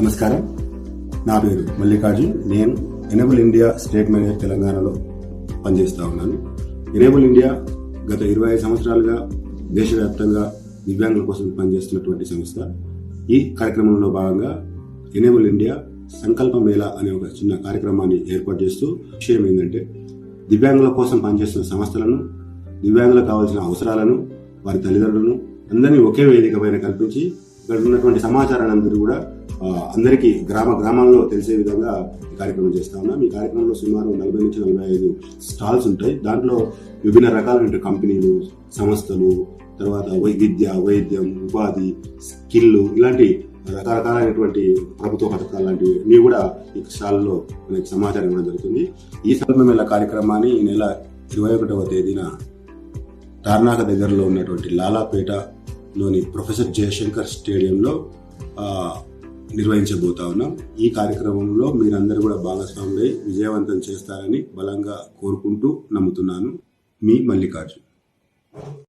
నమస్కారం. నా పేరు మల్లికార్జున్. నేను ఎనేబుల్ ఇండియా స్టేట్ మేనేజర్ తెలంగాణలో పనిచేస్తూ ఉన్నాను. ఎనేబుల్ ఇండియా గత 25 సంవత్సరాలుగా దేశవ్యాప్తంగా దివ్యాంగుల కోసం పనిచేస్తున్నటువంటి సంస్థ. ఈ కార్యక్రమంలో భాగంగా ఎనేబుల్ ఇండియా సంకల్ప మేళ అనే ఒక చిన్న కార్యక్రమాన్ని ఏర్పాటు చేస్తూ విషయం ఏంటంటే, దివ్యాంగుల కోసం పనిచేస్తున్న సంస్థలను, దివ్యాంగులకు కావాల్సిన అవసరాలను, వారి తల్లిదండ్రులను అందరినీ ఒకే వేదిక పైన కల్పించి ఇక్కడ ఉన్నటువంటి సమాచారాన్ని అందరూ కూడా అందరికీ గ్రామాల్లో తెలిసే విధంగా ఈ కార్యక్రమం చేస్తా ఉన్నాం. ఈ కార్యక్రమంలో సుమారు 40 నుంచి 45 స్టాల్స్ ఉంటాయి. దాంట్లో విభిన్న రకాలైన కంపెనీలు, సంస్థలు, తర్వాత విద్య, వైద్యం, ఉపాధి, స్కిల్, ఇలాంటి రకరకాలైనటువంటి ప్రభుత్వ పథకాలు లాంటివి కూడా ఈ స్టాల్లో మనకి సమాచారం ఇవ్వడం జరుగుతుంది. ఈ సందర్భంగా కార్యక్రమాన్ని ఈ నెల 21వ తేదీన తార్నాక దగ్గరలో ఉన్నటువంటి లాలాపేటలోని ప్రొఫెసర్ జయశంకర్ స్టేడియంలో నిర్వహించబోతా ఉన్నాం. ఈ కార్యక్రమంలో మీరందరూ కూడా భాగస్వాములై విజయవంతం చేస్తారని బలంగా కోరుకుంటూ నమ్ముతున్నాను. మీ మల్లికార్జున్.